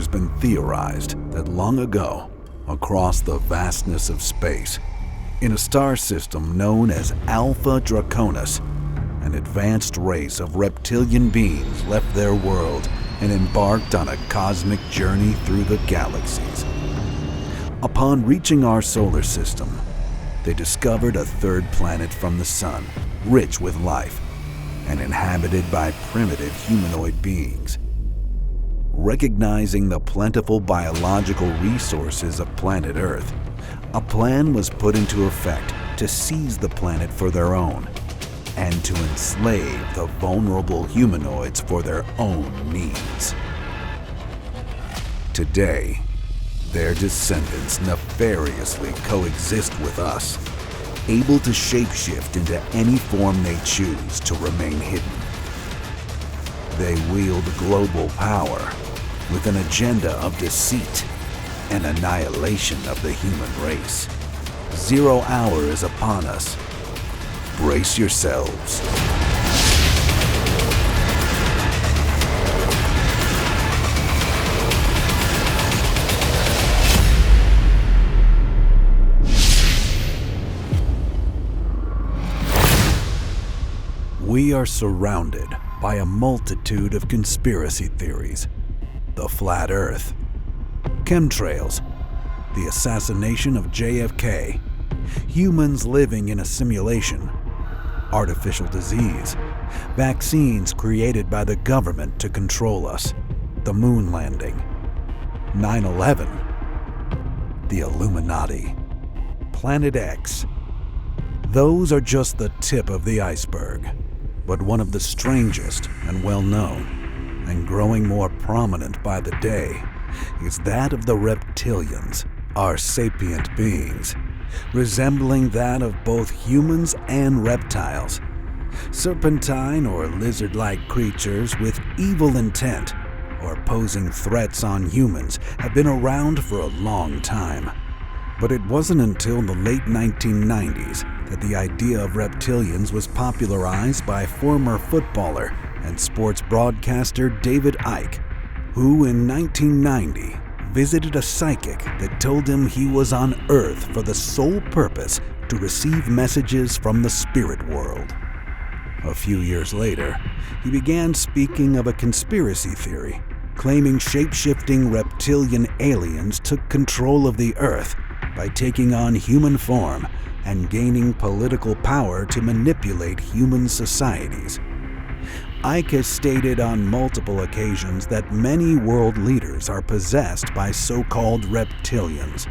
has been theorized that long ago, across the vastness of space, in a star system known as Alpha Draconis, an advanced race of reptilian beings left their world and embarked on a cosmic journey through the galaxies. Upon reaching our solar system, they discovered a third planet from the sun, rich with life, and inhabited by primitive humanoid beings. Recognizing the plentiful biological resources of planet Earth, a plan was put into effect to seize the planet for their own and to enslave the vulnerable humanoids for their own needs. Today, their descendants nefariously coexist with us, able to shapeshift into any form they choose to remain hidden. They wield global power with an agenda of deceit and annihilation of the human race. 0 hour is upon us. Brace yourselves. We are surrounded by a multitude of conspiracy theories. The flat Earth, chemtrails, the assassination of JFK, humans living in a simulation, artificial disease, vaccines created by the government to control us, the moon landing, 9/11, the Illuminati, Planet X. Those are just the tip of the iceberg, but one of the strangest and well-known, and growing more prominent by the day, is that of the Reptilians, our sapient beings, resembling that of both humans and reptiles. Serpentine or lizard-like creatures with evil intent or posing threats on humans have been around for a long time. But it wasn't until the late 1990s that the idea of reptilians was popularized by former footballer and sports broadcaster David Icke, who in 1990 visited a psychic that told him he was on Earth for the sole purpose to receive messages from the spirit world. A few years later, he began speaking of a conspiracy theory, claiming shape-shifting reptilian aliens took control of the Earth by taking on human form and gaining political power to manipulate human societies. Icke has stated on multiple occasions that many world leaders are possessed by so-called reptilians,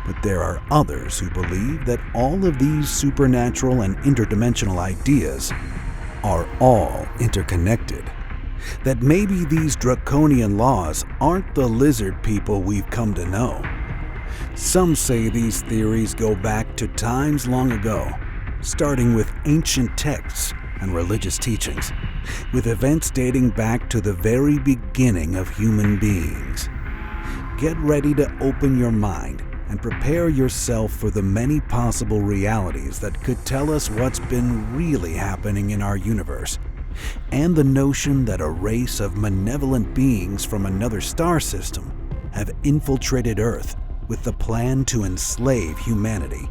but there are others who believe that all of these supernatural and interdimensional ideas are all interconnected. That maybe these draconian laws aren't the lizard people we've come to know. Some say these theories go back to times long ago, starting with ancient texts and religious teachings, with events dating back to the very beginning of human beings. Get ready to open your mind and prepare yourself for the many possible realities that could tell us what's been really happening in our universe, and the notion that a race of malevolent beings from another star system have infiltrated Earth with the plan to enslave humanity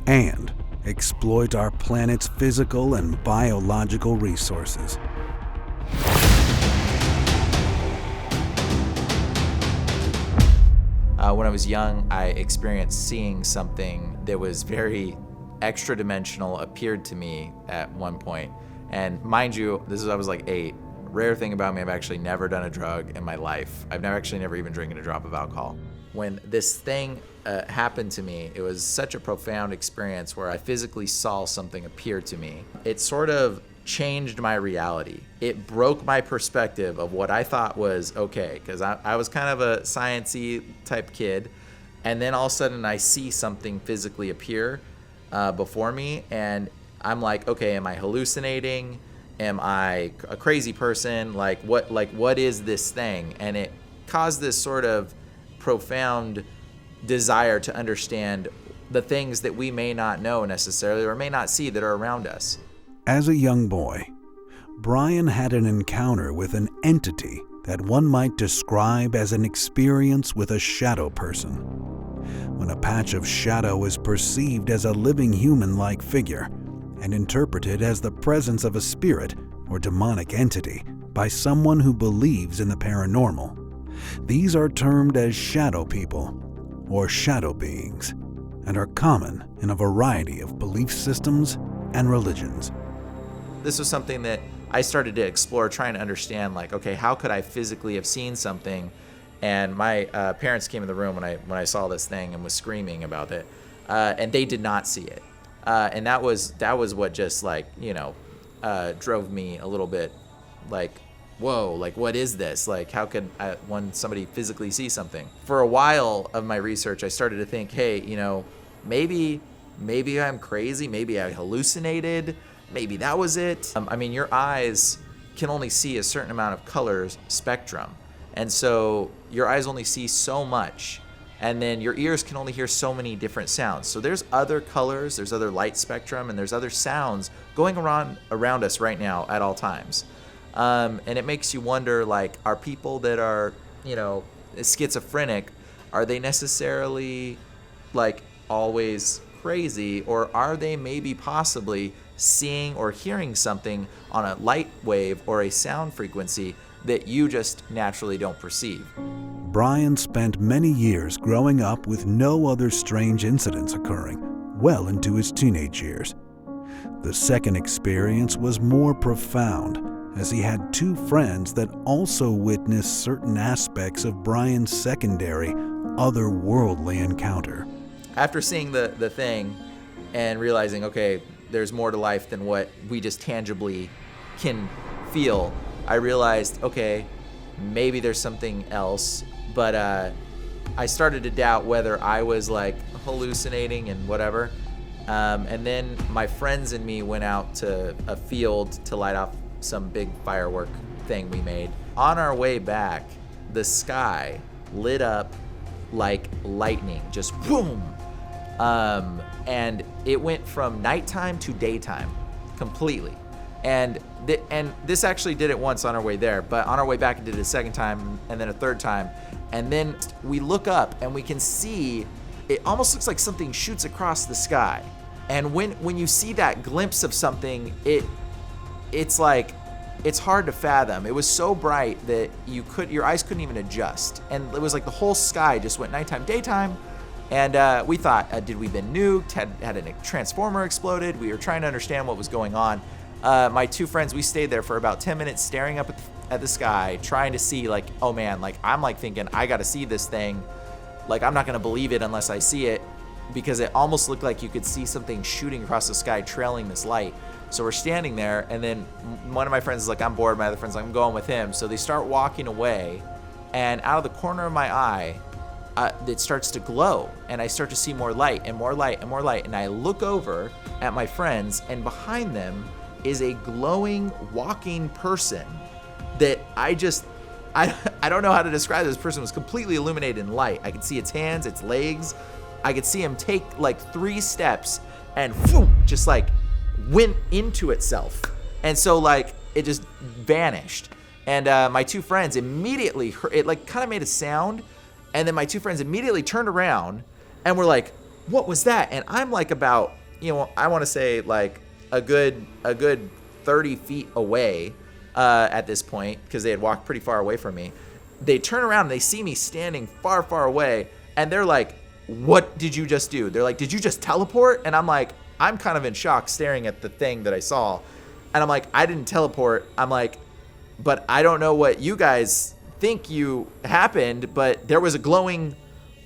and exploit our planet's physical and biological resources. When I was young, I experienced seeing something that was very extra-dimensional appeared to me at one point. And mind you, I was like 8. Rare thing about me, I've actually never done a drug in my life. I've never even drinking a drop of alcohol. When this thing happened to me, it was such a profound experience where I physically saw something appear to me. It sort of changed my reality. It broke my perspective of what I thought was okay, because I was kind of a science-y type kid, and then all of a sudden I see something physically appear before me, and I'm like, okay, am I hallucinating? Am I a crazy person? What is this thing? And it caused this sort of profound desire to understand the things that we may not know necessarily or may not see that are around us. As a young boy, Brian had an encounter with an entity that one might describe as an experience with a shadow person. When a patch of shadow is perceived as a living human-like figure and interpreted as the presence of a spirit or demonic entity by someone who believes in the paranormal, these are termed as shadow people or shadow beings and are common in a variety of belief systems and religions. This was something that I started to explore, trying to understand, like, okay, how could I physically have seen something? And my parents came in the room when I saw this thing and was screaming about it, and they did not see it. And that was what just, like, drove me a little bit, like, whoa, like, what is this? Like, how could somebody physically see something? For a while of my research, I started to think, hey, maybe I'm crazy. Maybe I hallucinated. Maybe that was it. Your eyes can only see a certain amount of colors spectrum. And so your eyes only see so much. And then your ears can only hear so many different sounds. So there's other colors, there's other light spectrum, and there's other sounds going around us right now at all times. And it makes you wonder, like, are people that are, schizophrenic, are they necessarily, like, always crazy? Or are they maybe possibly seeing or hearing something on a light wave or a sound frequency that you just naturally don't perceive? Brian spent many years growing up with no other strange incidents occurring well into his teenage years. The second experience was more profound, as he had two friends that also witnessed certain aspects of Brian's secondary, otherworldly encounter. After seeing the thing and realizing, okay, there's more to life than what we just tangibly can feel, I realized, okay, maybe there's something else. But I started to doubt whether I was, like, hallucinating and whatever. And then my friends and me went out to a field to light off some big firework thing we made. On our way back, the sky lit up like lightning, just boom. And it went from nighttime to daytime completely. And this actually did it once on our way there, but on our way back it did it a second time and then a third time. And then we look up and we can see, it almost looks like something shoots across the sky. And when you see that glimpse of something, it's like, it's hard to fathom. It was so bright that your eyes couldn't even adjust. And it was like the whole sky just went nighttime, daytime. And we thought, did we been nuked? Had a transformer exploded? We were trying to understand what was going on. My two friends, we stayed there for about 10 minutes staring up at the sky, trying to see, like, oh man, like, I'm like thinking, I gotta see this thing. Like, I'm not gonna believe it unless I see it, because it almost looked like you could see something shooting across the sky trailing this light. So we're standing there, and then one of my friends is like, I'm bored. My other friend's like, I'm going with him. So they start walking away, and out of the corner of my eye, it starts to glow, and I start to see more light and more light and more light. And I look over at my friends, and behind them is a glowing walking person that I don't know how to describe. This person was completely illuminated in light. I could see its hands, its legs. I could see him take like 3 steps and whoop, just like went into itself. And so like it just vanished. And my two friends immediately heard it, like kind of made a sound. And then my two friends immediately turned around and were like, what was that? And I'm like about, I want to say like a good 30 feet away at this point, because they had walked pretty far away from me. They turn around and they see me standing far, far away, and they're like, what did you just do? They're like, did you just teleport? And I'm like, I'm kind of in shock staring at the thing that I saw. And I'm like, I didn't teleport. I'm like, but I don't know what you guys think happened, but there was a glowing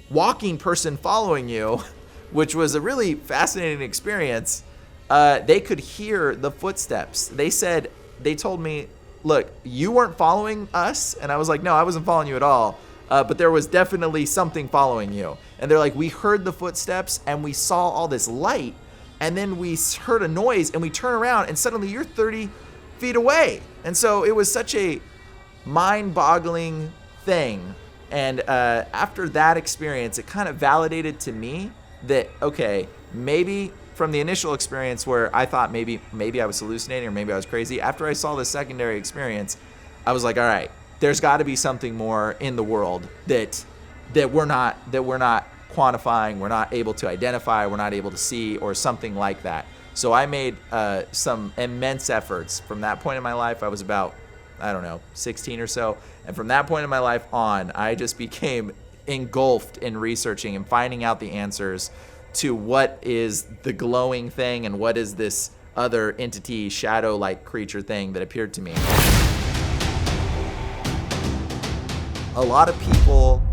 walking person following you, which was a really fascinating experience. They could hear the footsteps. They told me, look, you weren't following us. And I was like, no, I wasn't following you at all. But there was definitely something following you. And they're like, we heard the footsteps and we saw all this light. And then we heard a noise and we turn around and suddenly you're 30 feet away. And so it was such a mind-boggling thing. And after that experience, it kind of validated to me that, okay, maybe from the initial experience where I thought maybe I was hallucinating or maybe I was crazy, after I saw the secondary experience, I was like, all right, there's got to be something more in the world that we're not quantifying, we're not able to identify, we're not able to see, or something like that. So I made some immense efforts from that point in my life. I was about, 16 or so. And from that point in my life on, I just became engulfed in researching and finding out the answers to what is the glowing thing and what is this other entity, shadow-like creature thing that appeared to me. A lot of people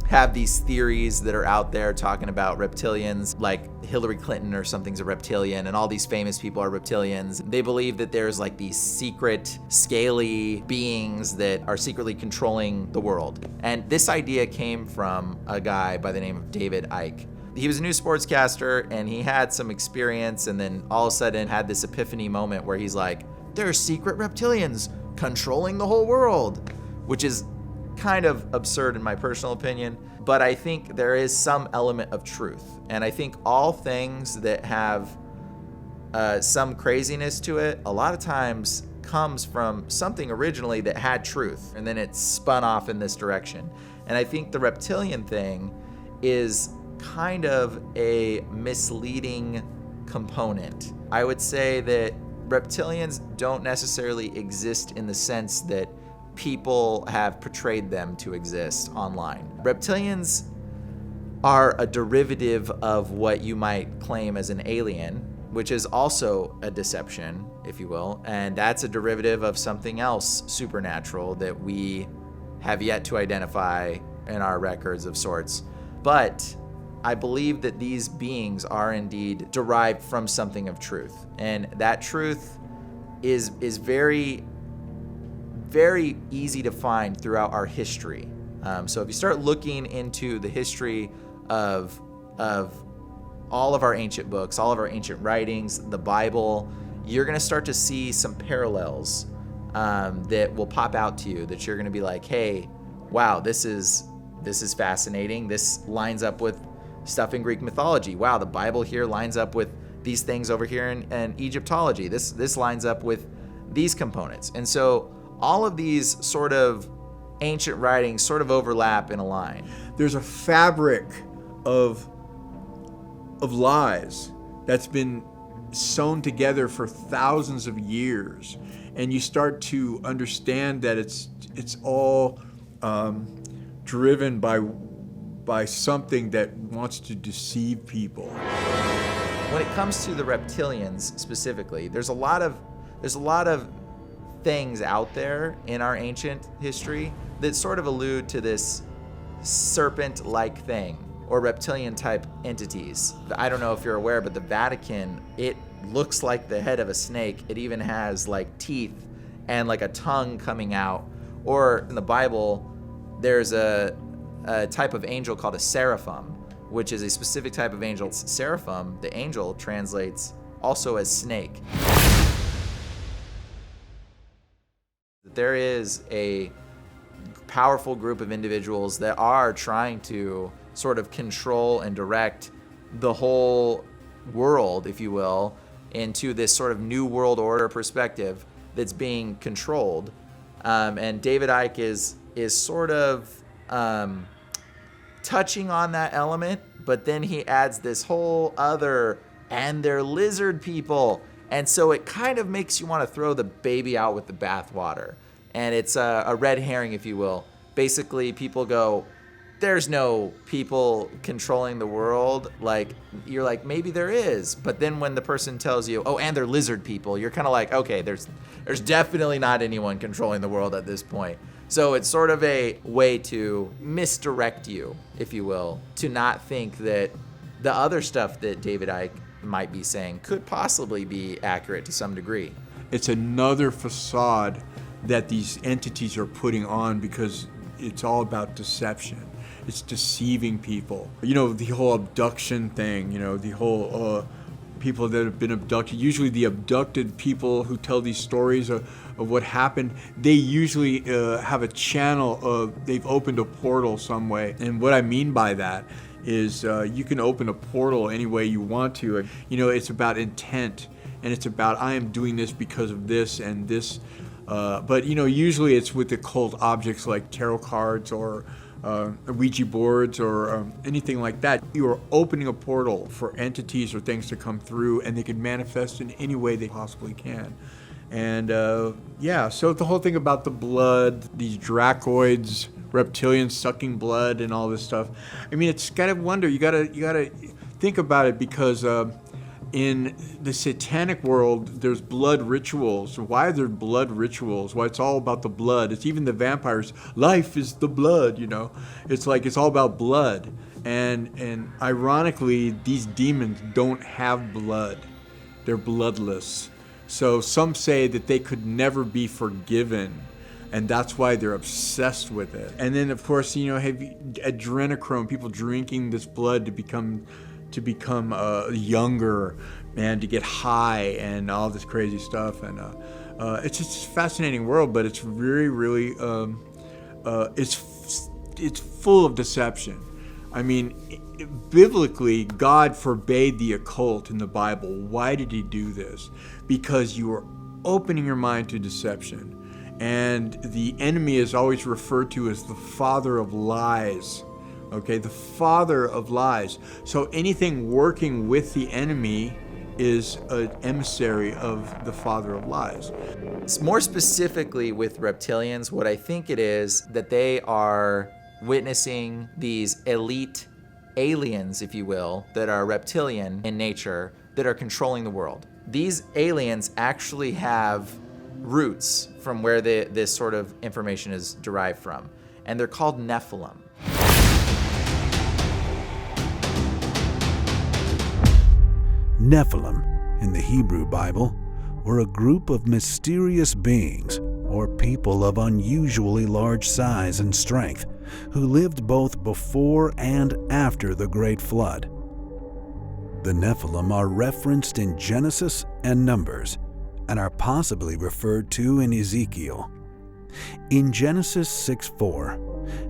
have these theories that are out there talking about reptilians, like Hillary Clinton or something's a reptilian, and all these famous people are reptilians. They believe that there's like these secret, scaly beings that are secretly controlling the world. And this idea came from a guy by the name of David Icke. He was a new sportscaster, and he had some experience, and then all of a sudden had this epiphany moment where he's like, there's secret reptilians controlling the whole world, which is kind of absurd in my personal opinion, but I think there is some element of truth. And I think all things that have some craziness to it, a lot of times comes from something originally that had truth, and then it spun off in this direction. And I think the reptilian thing is kind of a misleading component. I would say that reptilians don't necessarily exist in the sense that people have portrayed them to exist online. Reptilians are a derivative of what you might claim as an alien, which is also a deception, if you will, and that's a derivative of something else supernatural that we have yet to identify in our records of sorts. But I believe that these beings are indeed derived from something of truth, and that truth is very easy to find throughout our history. So if you start looking into the history of all of our ancient books, all of our ancient writings, the Bible, you're going to start to see some parallels that will pop out to you, that you're going to be like, hey, wow, this is fascinating. This lines up with stuff in Greek mythology. Wow, the Bible here lines up with these things over here in Egyptology. This lines up with these components. And so all of these sort of ancient writings sort of overlap in a line. There's a fabric of lies that's been sewn together for thousands of years, and you start to understand that it's all driven by something that wants to deceive people. When it comes to the reptilians specifically, there's a lot of things out there in our ancient history that sort of allude to this serpent-like thing or reptilian-type entities. I don't know if you're aware, but the Vatican, it looks like the head of a snake. It even has like teeth and like a tongue coming out. Or in the Bible, there's a type of angel called a seraphim, which is a specific type of angel. Seraphim, the angel, translates also as snake. There is a powerful group of individuals that are trying to sort of control and direct the whole world, if you will, into this sort of new world order perspective that's being controlled. And David Icke is sort of touching on that element, but then he adds this whole other, and they're lizard people. And so it kind of makes you want to throw the baby out with the bathwater. And it's a red herring, if you will. Basically, people go, there's no people controlling the world. Like, you're like, maybe there is. But then when the person tells you, oh, and they're lizard people, you're kind of like, okay, there's definitely not anyone controlling the world at this point. So it's sort of a way to misdirect you, if you will, to not think that the other stuff that David Icke might be saying could possibly be accurate to some degree. It's another facade that these entities are putting on because it's all about deception. It's deceiving people. You know, the whole abduction thing, you know, the whole people that have been abducted. Usually the abducted people who tell these stories of what happened, they usually have a channel of, they've opened a portal some way. And what I mean by that is you can open a portal any way you want to. You know, it's about intent, and it's about, I am doing this because of this, and this But usually it's with occult objects like tarot cards or Ouija boards or anything like that. You are opening a portal for entities or things to come through, and they can manifest in any way they possibly can. And so the whole thing about the blood, these dracoids, reptilians sucking blood, and all this stuff. I mean, it's kind of wonder. You gotta think about it, because in the satanic world, there's blood rituals. Why are there blood rituals? Why it's all about the blood. It's even the vampires. Life is the blood, It's like it's all about blood. And ironically, these demons don't have blood. They're bloodless. So some say that they could never be forgiven, and that's why they're obsessed with it. And then, of course, have adrenochrome, people drinking this blood to become younger and to get high and all this crazy stuff. And it's just a fascinating world, but it's really, really, it's full of deception. I mean, biblically, God forbade the occult in the Bible. Why did he do this? Because you are opening your mind to deception. And the enemy is always referred to as the father of lies. Okay, the father of lies. So anything working with the enemy is an emissary of the father of lies. More specifically with reptilians, what I think it is that they are witnessing these elite aliens, if you will, that are reptilian in nature, that are controlling the world. These aliens actually have roots from where this sort of information is derived from, and they're called Nephilim. Nephilim, in the Hebrew Bible, were a group of mysterious beings, or people of unusually large size and strength, who lived both before and after the Great Flood. The Nephilim are referenced in Genesis and Numbers, and are possibly referred to in Ezekiel. In Genesis 6:4,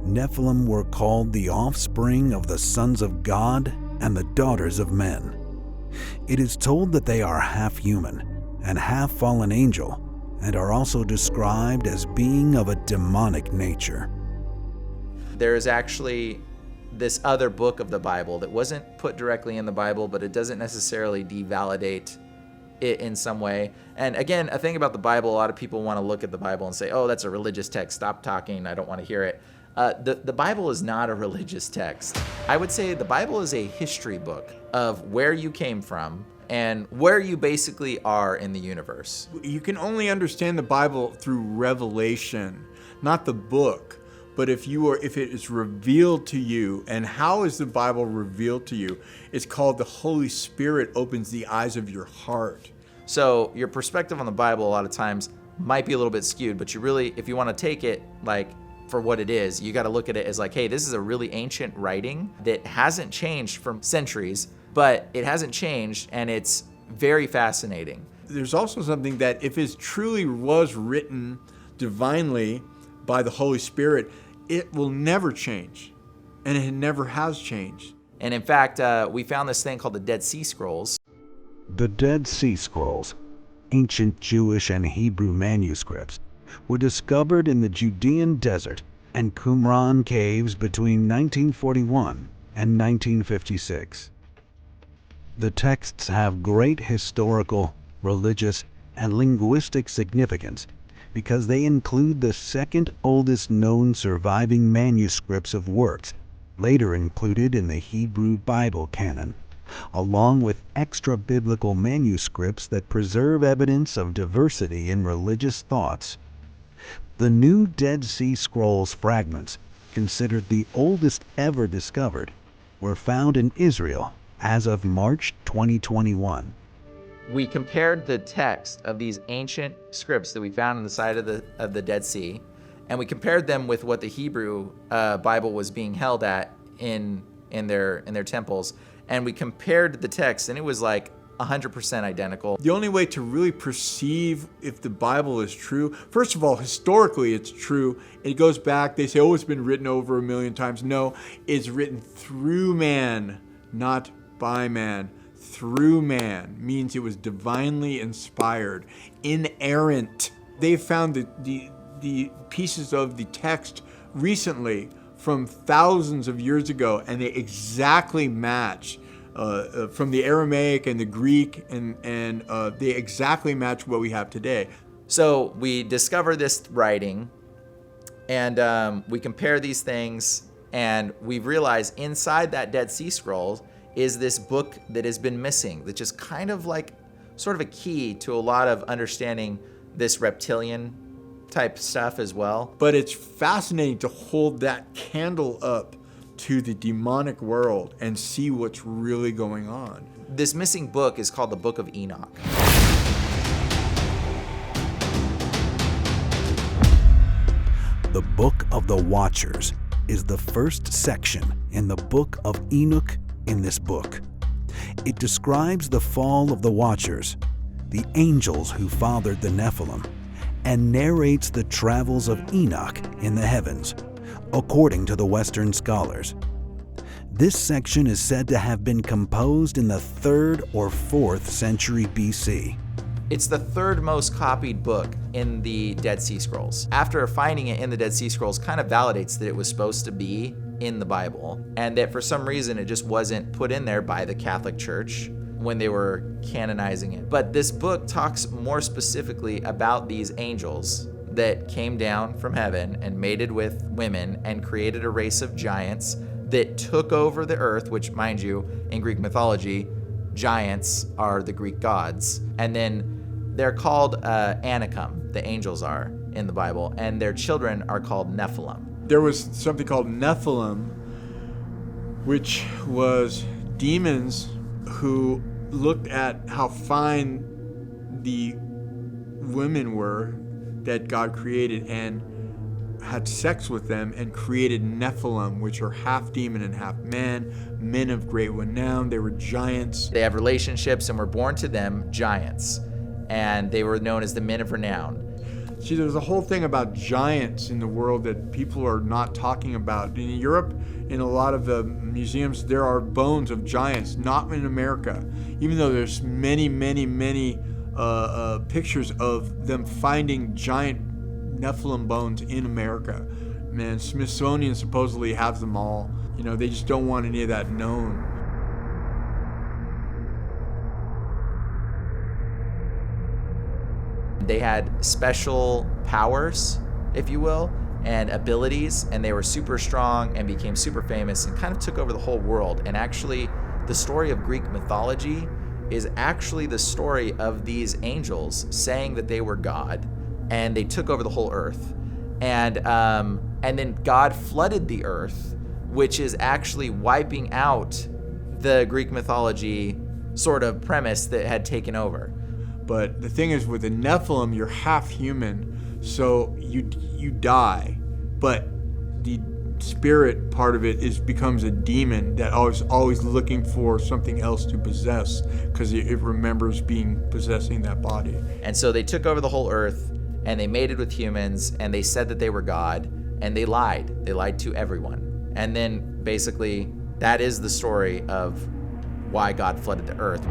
Nephilim were called the offspring of the sons of God and the daughters of men. It is told that they are half human and half fallen angel, and are also described as being of a demonic nature. There is actually this other book of the Bible that wasn't put directly in the Bible, but it doesn't necessarily devalidate it in some way. And again, a thing about the Bible, a lot of people want to look at the Bible and say, oh, that's a religious text, stop talking, I don't want to hear it. The Bible is not a religious text. I would say the Bible is a history book of where you came from and where you basically are in the universe. You can only understand the Bible through revelation, not the book. But if it is revealed to you, and how is the Bible revealed to you? It's called the Holy Spirit opens the eyes of your heart. So your perspective on the Bible a lot of times might be a little bit skewed, but you really, if you want to take it like for what it is, you got to look at it as like, hey, this is a really ancient writing that hasn't changed for centuries, but it hasn't changed, and it's very fascinating. There's also something that if it truly was written divinely by the Holy Spirit, it will never change, and it never has changed. And in fact, we found this thing called the Dead Sea Scrolls. The Dead Sea Scrolls, ancient Jewish and Hebrew manuscripts, were discovered in the Judean desert and Qumran caves between 1941 and 1956. The texts have great historical, religious, and linguistic significance because they include the second oldest known surviving manuscripts of works later included in the Hebrew Bible canon, along with extra-biblical manuscripts that preserve evidence of diversity in religious thoughts. The new Dead Sea Scrolls fragments, considered the oldest ever discovered, were found in Israel as of March 2021. We compared the text of these ancient scripts that we found on the side of the Dead Sea, and we compared them with what the Hebrew Bible was being held at in their temples, and we compared the text, and it was like 100% identical. The only way to really perceive if the Bible is true, first of all, historically it's true. It goes back, they say, oh, it's been written over 1 million times. No, it's written through man, not by man. Through man means it was divinely inspired, inerrant. They found the pieces of the text recently from thousands of years ago, and they exactly match from the Aramaic and the Greek, and they exactly match what we have today. So we discover this writing, and we compare these things, and we realize inside that Dead Sea Scrolls is this book that has been missing, which is kind of like sort of a key to a lot of understanding this reptilian type stuff as well. But it's fascinating to hold that candle up to the demonic world and see what's really going on. This missing book is called the Book of Enoch. The Book of the Watchers is the first section in the Book of Enoch in this book. It describes the fall of the Watchers, the angels who fathered the Nephilim, and narrates the travels of Enoch in the heavens, according to the Western scholars. This section is said to have been composed in the 3rd or 4th century BC. It's the 3rd most copied book in the Dead Sea Scrolls. After finding it in the Dead Sea Scrolls, kind of validates that it was supposed to be in the Bible, and that for some reason it just wasn't put in there by the Catholic Church when they were canonizing it. But this book talks more specifically about these angels that came down from heaven and mated with women and created a race of giants that took over the earth, which, mind you, in Greek mythology, giants are the Greek gods. And then they're called Anakim, the angels are in the Bible, and their children are called Nephilim. There was something called Nephilim, which was demons who looked at how fine the women were that God created and had sex with them and created Nephilim, which are half demon and half man, men of great renown. They were giants. They have relationships and were born to them giants, and they were known as the men of renown. See, there's a whole thing about giants in the world that people are not talking about. In Europe, in a lot of the museums, there are bones of giants, not in America. Even though there's many pictures of them finding giant Nephilim bones in America. Man, Smithsonian supposedly has them all. You know, they just don't want any of that known. They had special powers, if you will, and abilities, and they were super strong and became super famous and kind of took over the whole world. And actually, the story of Greek mythology is actually the story of these angels saying that they were God, and they took over the whole earth. And then God flooded the earth, which is actually wiping out the Greek mythology sort of premise that had taken over. But the thing is, with the Nephilim, you're half human, so you die. But the spirit part of it becomes a demon that always looking for something else to possess, because it remembers possessing that body. And so they took over the whole earth, and they mated with humans, and they said that they were God, and they lied. They lied to everyone. And then basically, that is the story of why God flooded the earth.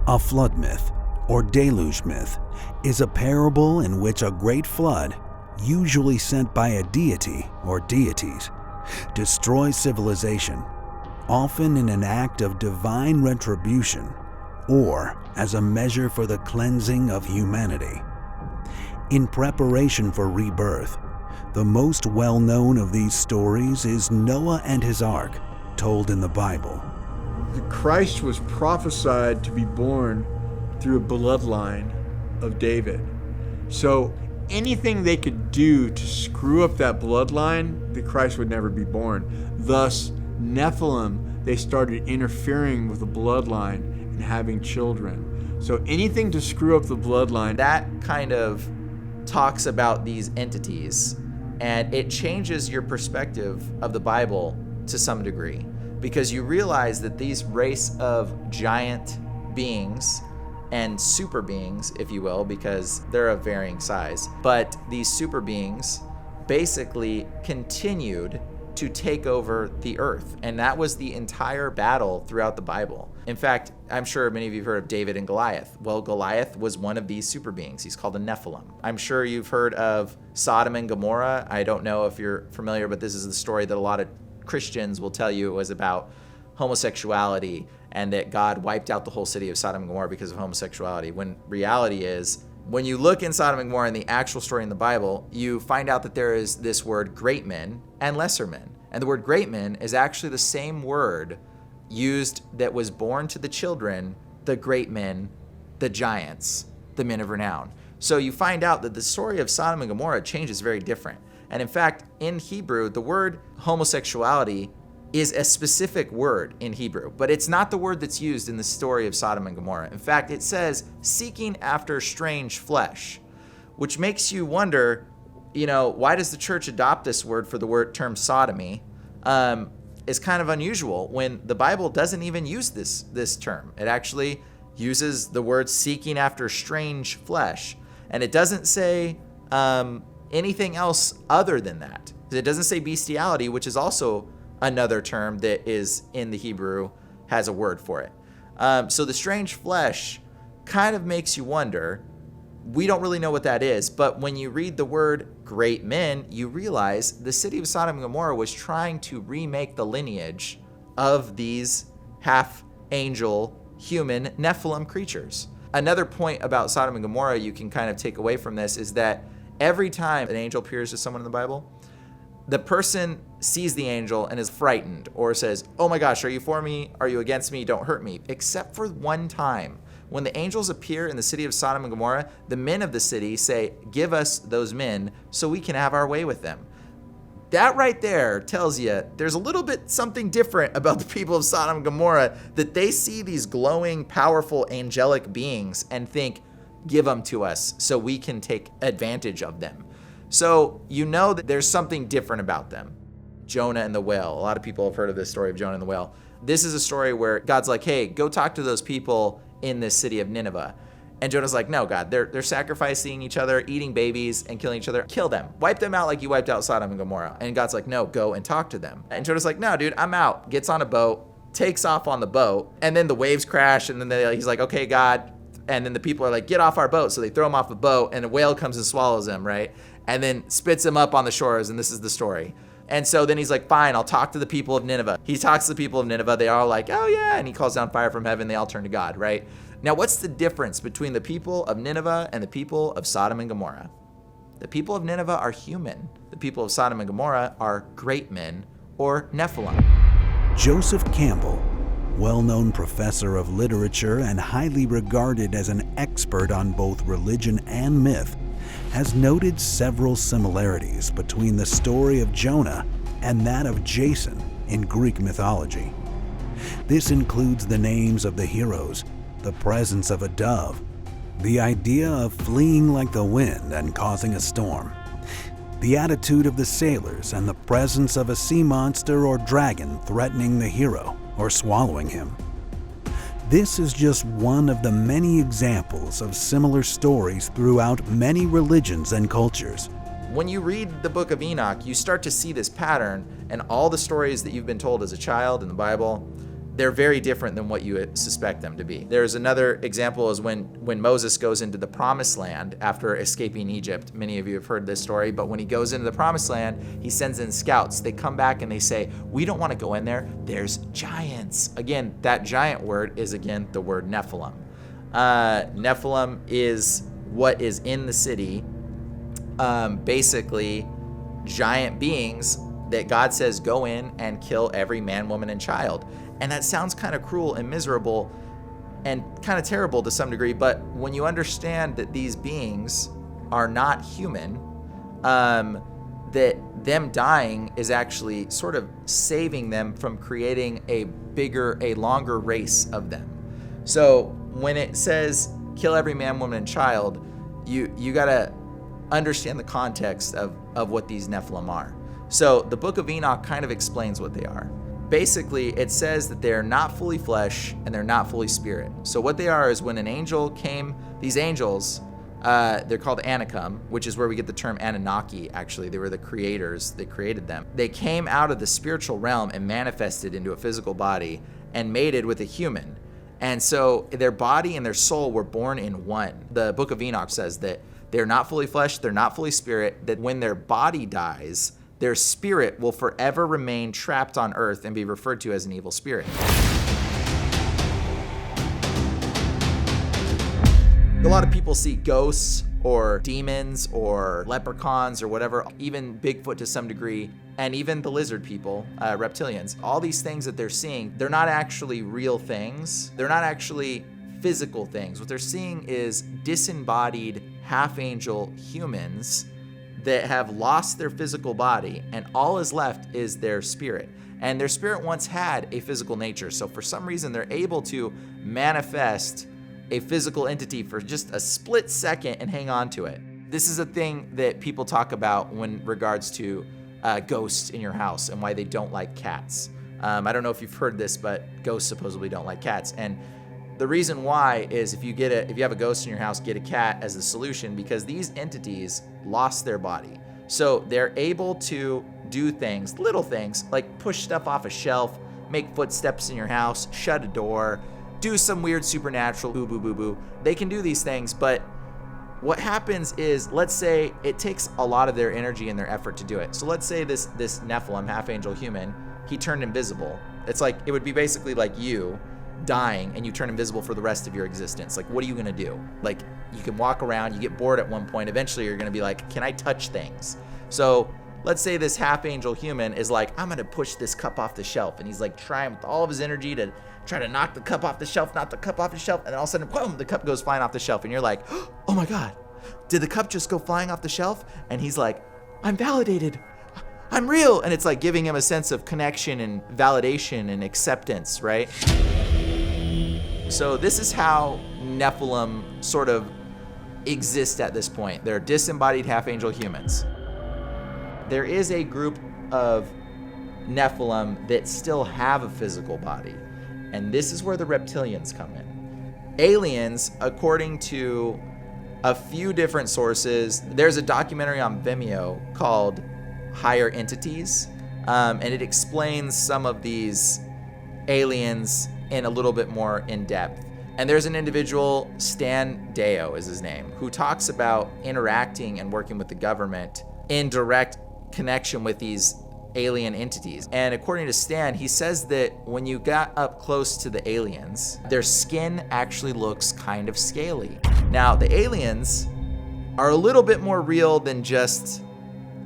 A flood myth, or deluge myth, is a parable in which a great flood, usually sent by a deity or deities, destroys civilization, often in an act of divine retribution or as a measure for the cleansing of humanity. In preparation for rebirth, the most well-known of these stories is Noah and his ark, told in the Bible. The Christ was prophesied to be born through a bloodline of David. So anything they could do to screw up that bloodline, the Christ would never be born. Thus, Nephilim, they started interfering with the bloodline and having children. So anything to screw up the bloodline. That kind of talks about these entities, and it changes your perspective of the Bible to some degree, because you realize that these race of giant beings and super beings, if you will, because they're of varying size, but these super beings basically continued to take over the earth. And that was the entire battle throughout the Bible. In fact, I'm sure many of you have heard of David and Goliath. Well, Goliath was one of these super beings. He's called a Nephilim. I'm sure you've heard of Sodom and Gomorrah. I don't know if you're familiar, but this is the story that a lot of Christians will tell you it was about homosexuality and that God wiped out the whole city of Sodom and Gomorrah because of homosexuality. When reality is, when you look in Sodom and Gomorrah in the actual story in the Bible, you find out that there is this word great men and lesser men. And the word great men is actually the same word used that was born to the children, the great men, the giants, the men of renown. So you find out that the story of Sodom and Gomorrah changes very different. And in fact, in Hebrew, the word homosexuality is a specific word in Hebrew, but it's not the word that's used in the story of Sodom and Gomorrah. In fact, it says seeking after strange flesh, which makes you wonder, why does the church adopt this word for the term sodomy? Is kind of unusual when the Bible doesn't even use this term. It actually uses the word seeking after strange flesh, and it doesn't say anything else other than that. It doesn't say bestiality, which is also another term that is in the Hebrew, has a word for it. So the strange flesh kind of makes you wonder. We don't really know what that is, but when you read the word great men, you realize the city of Sodom and Gomorrah was trying to remake the lineage of these half-angel, human Nephilim creatures. Another point about Sodom and Gomorrah you can kind of take away from this is that every time an angel appears to someone in the Bible, the person sees the angel and is frightened or says, "Oh my gosh, are you for me? Are you against me? Don't hurt me." Except for one time. When the angels appear in the city of Sodom and Gomorrah, the men of the city say, "Give us those men so we can have our way with them." That right there tells you there's a little bit something different about the people of Sodom and Gomorrah, that they see these glowing, powerful, angelic beings and think, "Give them to us so we can take advantage of them." So you know that there's something different about them. Jonah and the whale. A lot of people have heard of this story of Jonah and the whale. This is a story where God's like, "Hey, go talk to those people in this city of Nineveh." And Jonah's like, "No, God, they're sacrificing each other, eating babies, and killing each other. Kill them. Wipe them out like you wiped out Sodom and Gomorrah." And God's like, "No, go and talk to them." And Jonah's like, "No, dude, I'm out." Gets on a boat, takes off on the boat, and then the waves crash, and then he's like, "Okay, God." And then the people are like, "Get off our boat." So they throw him off the boat, and a whale comes and swallows him, right? And then spits him up on the shores, and this is the story. And so then he's like, "Fine, I'll talk to the people of Nineveh." He talks to the people of Nineveh. They are all like, "Oh yeah." And he calls down fire from heaven. They all turn to God, right? Now, what's the difference between the people of Nineveh and the people of Sodom and Gomorrah? The people of Nineveh are human. The people of Sodom and Gomorrah are great men, or Nephilim. Joseph Campbell, well-known professor of literature and highly regarded as an expert on both religion and myth, has noted several similarities between the story of Jonah and that of Jason in Greek mythology. This includes the names of the heroes, the presence of a dove, the idea of fleeing like the wind and causing a storm, the attitude of the sailors, and the presence of a sea monster or dragon threatening the hero or swallowing him. This is just one of the many examples of similar stories throughout many religions and cultures. When you read the Book of Enoch, you start to see this pattern, and all the stories that you've been told as a child in the Bible, they're very different than what you suspect them to be. There's another example is when Moses goes into the Promised Land after escaping Egypt. Many of you have heard this story, but when he goes into the Promised Land, he sends in scouts. They come back and they say, "We don't want to go in there. There's giants." Again, that giant word is again the word Nephilim. Nephilim is what is in the city, basically giant beings that God says go in and kill every man, woman, and child. And that sounds kind of cruel and miserable and kind of terrible to some degree, but when you understand that these beings are not human, that them dying is actually sort of saving them from creating a longer race of them. So when it says kill every man, woman, and child, you gotta understand the context of what these Nephilim are. So the Book of Enoch kind of explains what they are. Basically, it says that they're not fully flesh and they're not fully spirit. So what they are is when an angel came, these angels They're called Anakim, which is where we get the term Anunnaki, actually. They were the creators. They created them. They came out of the spiritual realm and manifested into a physical body and mated with a human. And so their body and their soul were born in one. The Book of Enoch says that they're not fully flesh, they're not fully spirit, that when their body dies, their spirit will forever remain trapped on earth and be referred to as an evil spirit. A lot of people see ghosts or demons or leprechauns or whatever, even Bigfoot to some degree, and even the lizard people, reptilians. All these things that they're seeing, they're not actually real things. They're not actually physical things. What they're seeing is disembodied half-angel humans that have lost their physical body, and all is left is their spirit. And their spirit once had a physical nature, so for some reason they're able to manifest a physical entity for just a split second and hang on to it. This is a thing that people talk about when regards to ghosts in your house and why they don't like cats. I don't know if you've heard this, but ghosts supposedly don't like cats. And the reason why is if you have a ghost in your house, get a cat as the solution, because these entities lost their body. So they're able to do things, little things, like push stuff off a shelf, make footsteps in your house, shut a door, do some weird supernatural boo boo boo boo. They can do these things, but what happens is, let's say it takes a lot of their energy and their effort to do it. So let's say this Nephilim, half-angel human, he turned invisible. It's like, it would be basically like you dying and you turn invisible for the rest of your existence. Like, what are you gonna do? Like, you can walk around, you get bored at one point, eventually you're gonna be like, can I touch things? So let's say this half-angel human is like, I'm gonna push this cup off the shelf, and he's like trying with all of his energy to try to knock the cup off the shelf, and then all of a sudden, boom, the cup goes flying off the shelf, and you're like, oh my God, did the cup just go flying off the shelf? And he's like, I'm validated, I'm real. And it's like giving him a sense of connection and validation and acceptance, right? So this is how Nephilim sort of exist at this point. They're disembodied half-angel humans. There is a group of Nephilim that still have a physical body, and this is where the reptilians come in. Aliens, according to a few different sources, there's a documentary on Vimeo called Higher Entities, and it explains some of these aliens in a little bit more in depth. And there's an individual, Stan Deo is his name, who talks about interacting and working with the government in direct connection with these alien entities. And according to Stan, he says that when you got up close to the aliens, their skin actually looks kind of scaly. Now, the aliens are a little bit more real than just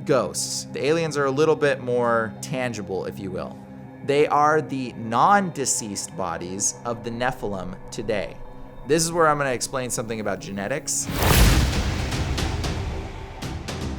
ghosts. The aliens are a little bit more tangible, if you will. They are the non-deceased bodies of the Nephilim today. This is where I'm going to explain something about genetics.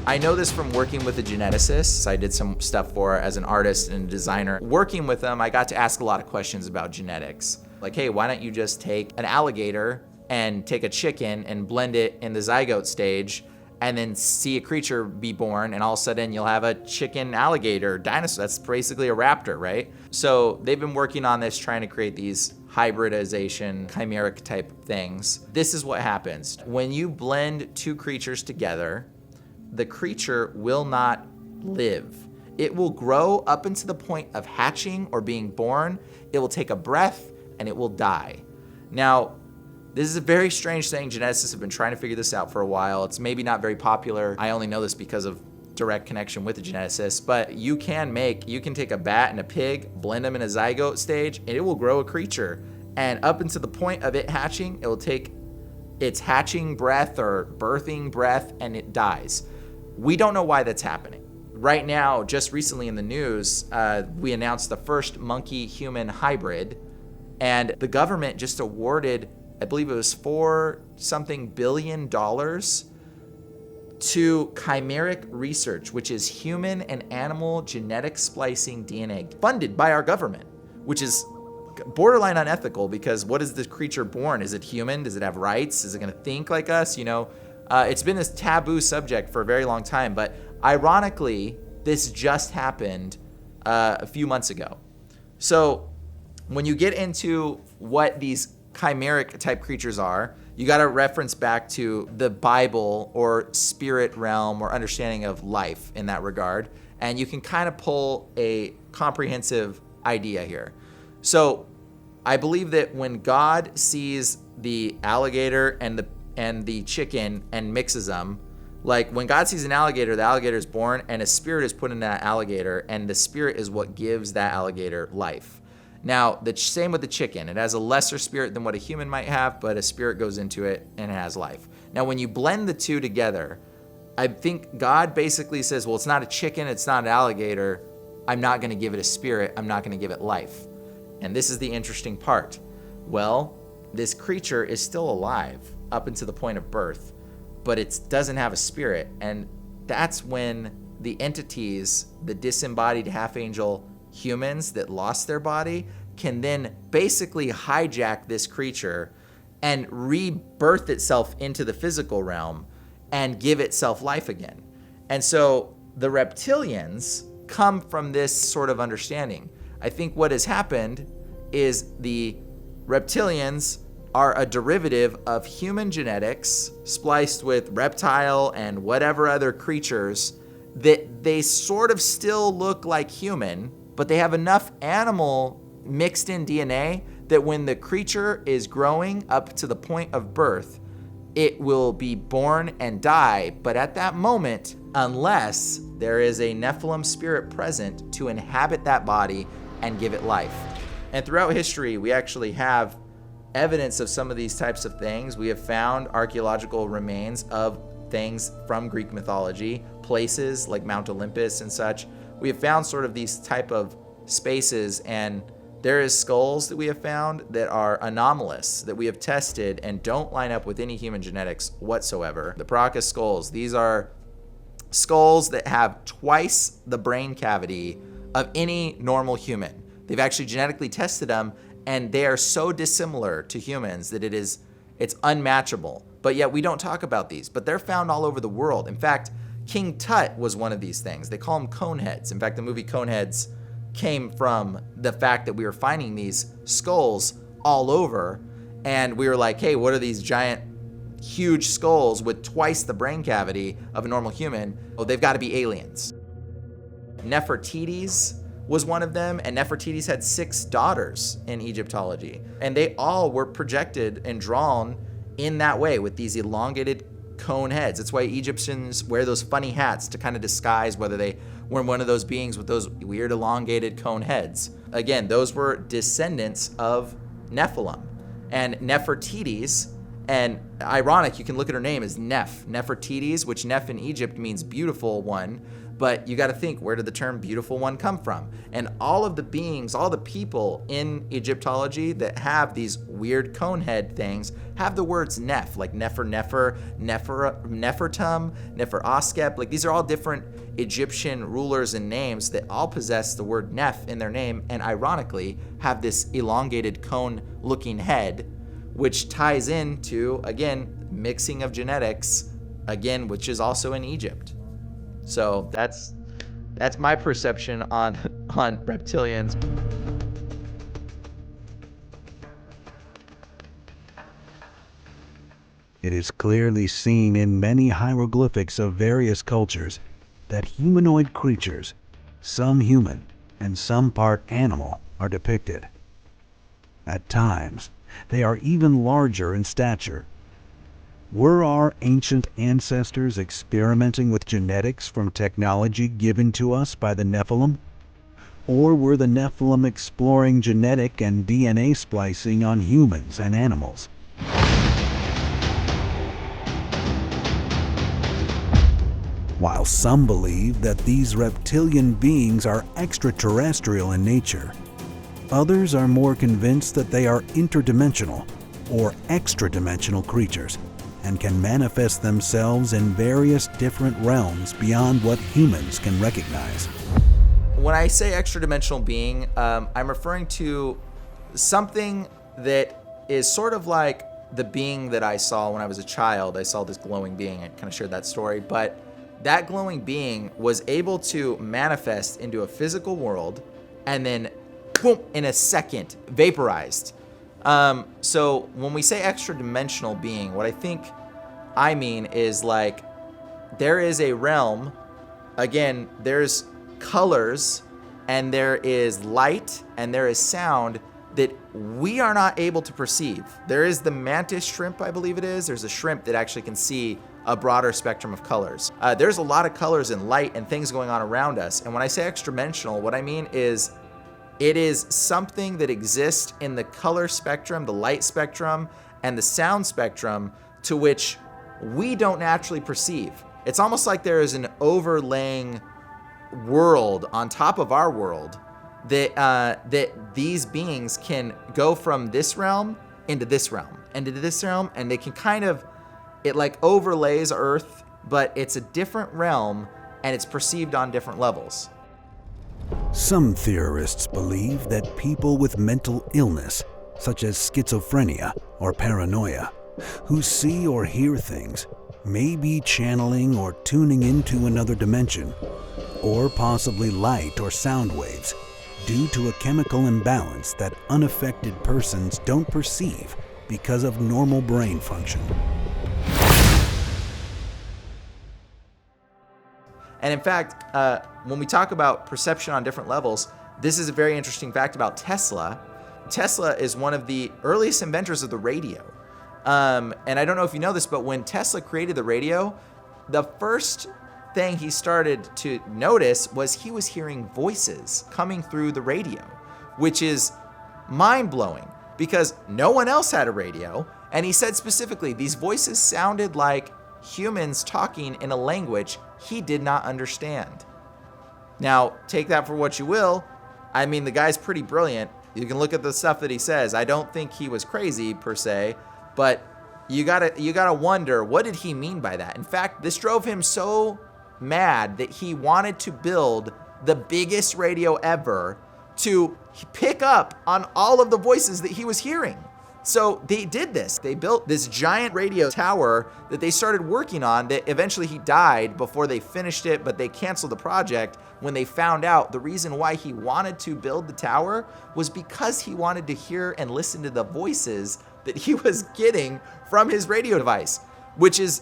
I know this from working with the geneticists. I did some stuff for as an artist and a designer. Working with them, I got to ask a lot of questions about genetics. Like, hey, why don't you just take an alligator and take a chicken and blend it in the zygote stage and then see a creature be born, and all of a sudden you'll have a chicken alligator dinosaur. That's basically a raptor, right? So they've been working on this, trying to create these hybridization, chimeric type things. This is what happens. When you blend two creatures together, the creature will not live. It will grow up into the point of hatching or being born. It will take a breath and it will die. Now, this is a very strange thing. Geneticists have been trying to figure this out for a while. It's maybe not very popular. I only know this because of direct connection with the geneticists, but you can take a bat and a pig, blend them in a zygote stage, and it will grow a creature. And up until the point of it hatching, it will take its hatching breath or birthing breath, and it dies. We don't know why that's happening. Right now, just recently in the news, we announced the first monkey-human hybrid, and the government just awarded, I believe it was $4 billion to chimeric research, which is human and animal genetic splicing DNA, funded by our government, which is borderline unethical, because what is the creature born? Is it human? Does it have rights? Is it going to think like us? It's been this taboo subject for a very long time, but ironically, this just happened a few months ago. So when you get into what these chimeric type creatures are, you got to reference back to the Bible or spirit realm or understanding of life in that regard. And you can kind of pull a comprehensive idea here. So I believe that when God sees the alligator and the chicken and mixes them, like when God sees an alligator, the alligator is born and a spirit is put in that alligator, and the spirit is what gives that alligator life. Now, the same with the chicken. It has a lesser spirit than what a human might have, but a spirit goes into it and it has life. Now, when you blend the two together, I think God basically says, well, it's not a chicken, it's not an alligator. I'm not going to give it a spirit. I'm not going to give it life. And this is the interesting part. Well, this creature is still alive up until the point of birth, but it doesn't have a spirit. And that's when the entities, the disembodied half-angel humans that lost their body, can then basically hijack this creature and rebirth itself into the physical realm and give itself life again. And so the reptilians come from this sort of understanding. I think what has happened is the reptilians are a derivative of human genetics spliced with reptile and whatever other creatures that they sort of still look like human, but they have enough animal mixed in DNA that when the creature is growing up to the point of birth, it will be born and die. But at that moment, unless there is a Nephilim spirit present to inhabit that body and give it life. And throughout history, we actually have evidence of some of these types of things. We have found archaeological remains of things from Greek mythology, places like Mount Olympus and such. We have found sort of these type of spaces, and there is skulls that we have found that are anomalous, that we have tested and don't line up with any human genetics whatsoever. The Paracas skulls, these are skulls that have twice the brain cavity of any normal human. They've actually genetically tested them, and they are so dissimilar to humans that it's unmatchable. But yet we don't talk about these, but they're found all over the world. In fact, King Tut was one of these things. They call them coneheads. In fact, the movie Coneheads came from the fact that we were finding these skulls all over, and we were like, hey, what are these giant, huge skulls with twice the brain cavity of a normal human? Oh, they've got to be aliens. Nefertiti's was one of them, and Nefertiti's had 6 daughters in Egyptology, and they all were projected and drawn in that way with these elongated cone heads. That's why Egyptians wear those funny hats to kind of disguise whether they were one of those beings with those weird elongated cone heads. Again, those were descendants of Nephilim. And Nefertiti's, and ironic, you can look at her name as Nefertiti's, which Neph in Egypt means beautiful one, but you got to think, where did the term beautiful one come from? And all of the beings, all the people in Egyptology that have these weird cone head things have the words Neph, like Nefertum, Nefer-Oskep. Like these are all different Egyptian rulers and names that all possess the word Neph in their name, and ironically have this elongated cone looking head, which ties into, again, mixing of genetics, again, which is also in Egypt. So that's my perception on reptilians. It is clearly seen in many hieroglyphics of various cultures that humanoid creatures, some human and some part animal, are depicted. At times, they are even larger in stature. Were our ancient ancestors experimenting with genetics from technology given to us by the Nephilim? Or were the Nephilim exploring genetic and DNA splicing on humans and animals? While some believe that these reptilian beings are extraterrestrial in nature, others are more convinced that they are interdimensional or extra-dimensional creatures and can manifest themselves in various different realms beyond what humans can recognize. When I say extra-dimensional being, I'm referring to something that is sort of like the being that I saw when I was a child. I saw this glowing being. I kind of shared that story, but that glowing being was able to manifest into a physical world and then, boom, in a second, vaporized. So when we say extra-dimensional being, what I mean is like there is a realm, again, there's colors and there is light and there is sound that we are not able to perceive. There is the mantis shrimp, I believe it is. There's a shrimp that actually can see a broader spectrum of colors. There's a lot of colors and light and things going on around us. And when I say extra-dimensional, what I mean is it is something that exists in the color spectrum, the light spectrum, and the sound spectrum to which we don't naturally perceive. It's almost like there is an overlaying world on top of our world that these beings can go from this realm into this realm, and into this realm, and they can kind of, it like overlays Earth, but it's a different realm, and it's perceived on different levels. Some theorists believe that people with mental illness, such as schizophrenia or paranoia, who see or hear things, may be channeling or tuning into another dimension, or possibly light or sound waves, due to a chemical imbalance that unaffected persons don't perceive because of normal brain function. And in fact, when we talk about perception on different levels, this is a very interesting fact about Tesla. Tesla is one of the earliest inventors of the radio. And I don't know if you know this, but when Tesla created the radio, the first thing he started to notice was he was hearing voices coming through the radio, which is mind-blowing because no one else had a radio. And he said specifically, these voices sounded like humans talking in a language he did not understand. Now, take that for what you will. I mean, the guy's pretty brilliant. You can look at the stuff that he says. I don't think he was crazy per se, but you gotta wonder, what did he mean by that? In fact, this drove him so mad that he wanted to build the biggest radio ever to pick up on all of the voices that he was hearing. So they did this. They built this giant radio tower that they started working on that eventually he died before they finished it, but they canceled the project when they found out the reason why he wanted to build the tower was because he wanted to hear and listen to the voices that he was getting from his radio device, which is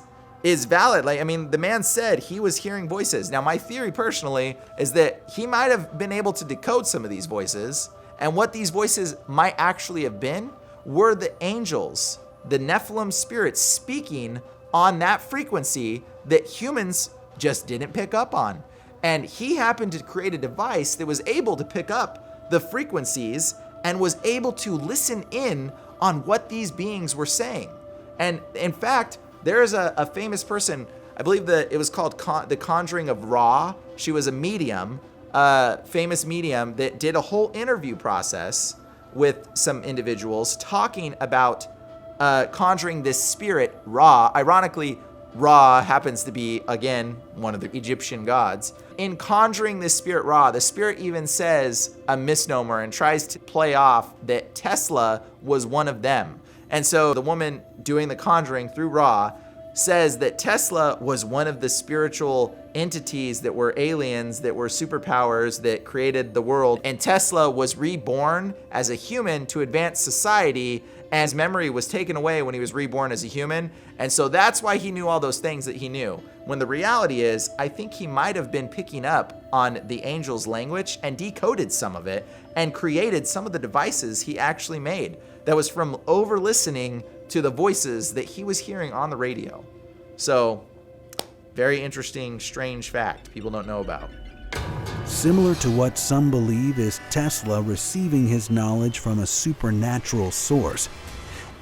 valid. Like, I mean, the man said he was hearing voices. Now, my theory personally is that he might have been able to decode some of these voices, and what these voices might actually have been were the angels, the Nephilim spirits speaking on that frequency that humans just didn't pick up on. And he happened to create a device that was able to pick up the frequencies and was able to listen in on what these beings were saying. And in fact, there is a famous person, I believe that it was called The Conjuring of Ra. She was a medium, famous medium that did a whole interview process with some individuals talking about conjuring this spirit, Ra. Ironically, Ra happens to be, again, one of the Egyptian gods. In conjuring this spirit, Ra, the spirit even says a misnomer and tries to play off that Tesla was one of them. And so the woman doing the conjuring through Ra says that Tesla was one of the spiritual entities that were aliens, that were superpowers that created the world. And Tesla was reborn as a human to advance society, and his memory was taken away when he was reborn as a human. And so that's why he knew all those things that he knew. When the reality is, I think he might have been picking up on the angels' language and decoded some of it and created some of the devices he actually made. That was from over listening to the voices that he was hearing on the radio. So, very interesting, strange fact people don't know about. Similar to what some believe is Tesla receiving his knowledge from a supernatural source,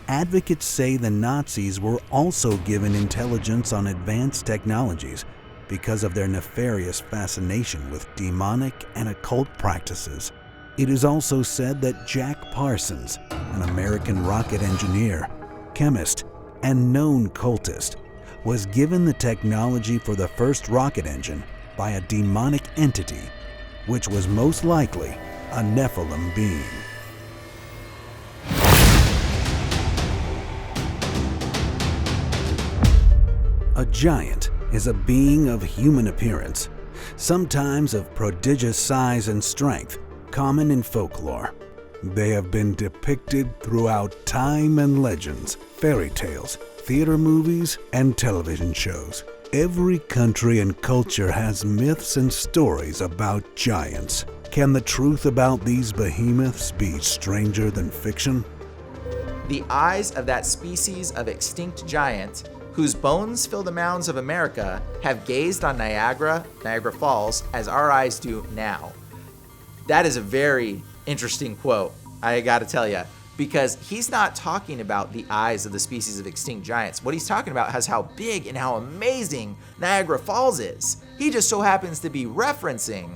advocates say the Nazis were also given intelligence on advanced technologies because of their nefarious fascination with demonic and occult practices. It is also said that Jack Parsons, an American rocket engineer, chemist, and known cultist, was given the technology for the first rocket engine by a demonic entity, which was most likely a Nephilim being. A giant is a being of human appearance, sometimes of prodigious size and strength, common in folklore. They have been depicted throughout time and legends, fairy tales, theater movies, and television shows. Every country and culture has myths and stories about giants. Can the truth about these behemoths be stranger than fiction? The eyes of that species of extinct giant, whose bones fill the mounds of America, have gazed on Niagara Falls, as our eyes do now. That is a very interesting quote, I gotta tell you, because he's not talking about the eyes of the species of extinct giants. What he's talking about is how big and how amazing Niagara Falls is. He just so happens to be referencing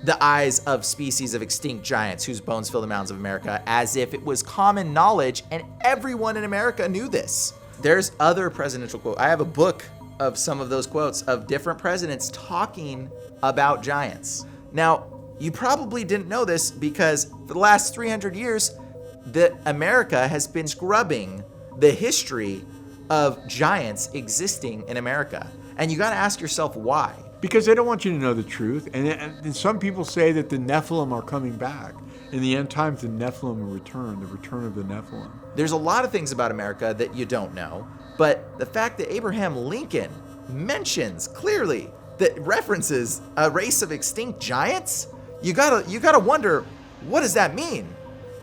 the eyes of species of extinct giants whose bones fill the mountains of America, as if it was common knowledge and everyone in America knew this. There's other presidential quotes. I have a book of some of those quotes of different presidents talking about giants. Now, you probably didn't know this because for the last 300 years, that America has been scrubbing the history of giants existing in America. And you gotta ask yourself why. Because they don't want you to know the truth. And some people say that the Nephilim are coming back. In the end times, the Nephilim will return, the return of the Nephilim. There's a lot of things about America that you don't know, but the fact that Abraham Lincoln mentions clearly that references a race of extinct giants, you gotta wonder, what does that mean?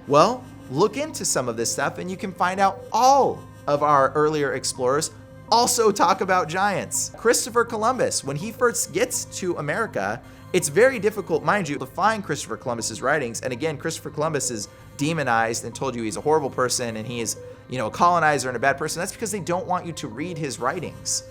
Well, look into some of this stuff and you can find out all of our earlier explorers also talk about giants. Christopher Columbus, when he first gets to America, it's very difficult, mind you, to find Christopher Columbus's writings. And again, Christopher Columbus is demonized and told you he's a horrible person and he is, a colonizer and a bad person. That's because they don't want you to read his writings.